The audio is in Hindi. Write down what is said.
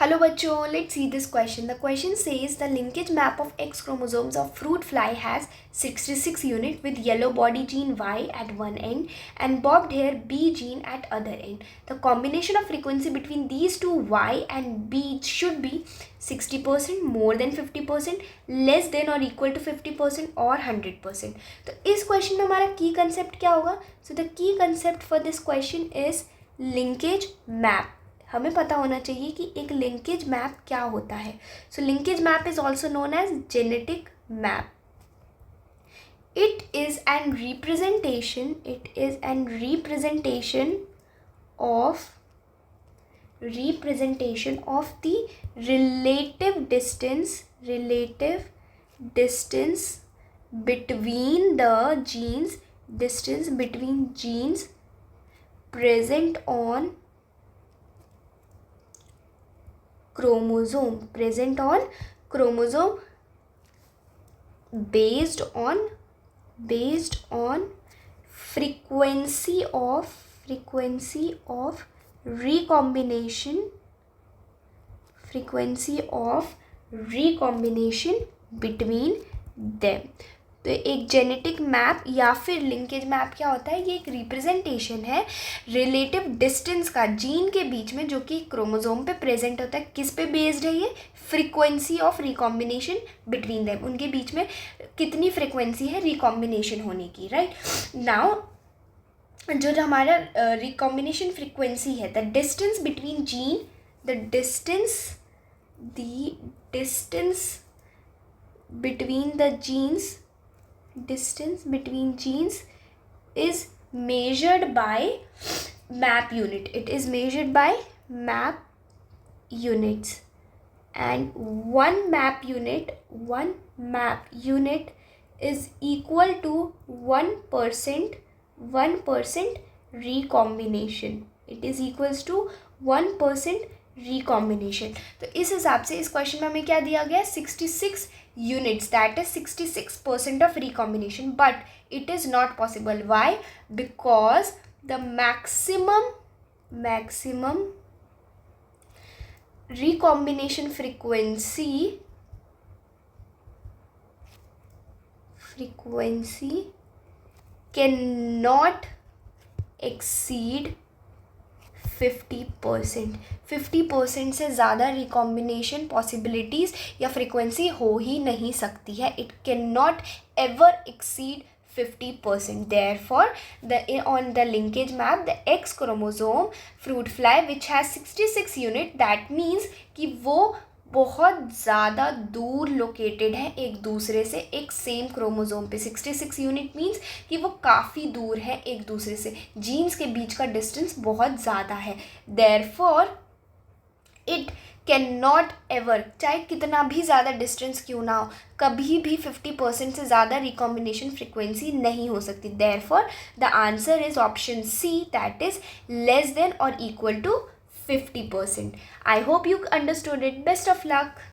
Hello bachcho, let's see this question. The question says the linkage map of X chromosomes of fruit fly has 66 unit with yellow body gene Y at one end and bobbed hair B gene at other end. The combination of frequency between these two Y and B should be 60%, more than 50%, less than or equal to 50% or 100%. तो इस क्वेश्चन में हमारा की कंसेप्ट क्या होगा? So the key concept for this question is linkage map. हमें पता होना चाहिए कि एक लिंकेज मैप क्या होता है. So linkage map is also known as genetic map. It is an representation of the relative distance between the genes present on chromosome based on frequency of recombination between them. तो एक जेनेटिक मैप या फिर लिंकेज मैप क्या होता है? ये एक रिप्रेजेंटेशन है रिलेटिव डिस्टेंस का जीन के बीच में, जो कि क्रोमोसोम पे प्रेजेंट होता है. किस पे बेस्ड है ये? Frequency of recombination between them. उनके बीच में कितनी फ्रीक्वेंसी है रिकॉम्बिनेशन होने की, राइट. नाउ जो हमारा रिकॉम्बिनेशन फ्रीक्वेंसी है, the distance between gene, the distance between the genes is measured by map unit. It is measured by map units, and one map unit is equal to 1% recombination. It is equals to 1% recombination. तो इस हिसाब से इस क्वेश्चन में हमें क्या दिया गया? 66 units, that is 66% of recombination, but it is not possible. Why? Because the maximum recombination frequency cannot exceed 50%. 50% से ज़्यादा रिकॉम्बिनेशन पॉसिबिलिटीज़ या फ्रीक्वेंसी हो ही नहीं सकती है. It can not ever exceed 50%. Therefore, on the linkage map, the X chromosome fruit fly which has 66 unit, that means कि वो बहुत ज़्यादा दूर लोकेटेड है एक दूसरे से. एक सेम क्रोमोसोम पे 66 यूनिट मीन्स कि वो काफ़ी दूर है एक दूसरे से. जीन्स के बीच का डिस्टेंस बहुत ज़्यादा है. Therefore it can not ever, चाहे कितना भी ज़्यादा डिस्टेंस क्यों ना हो, कभी भी 50% से ज़्यादा रिकॉम्बिनेशन फ्रिक्वेंसी नहीं हो सकती. Therefore the answer is option C, that is less than और equal to 50%. I hope you understood it. Best of luck.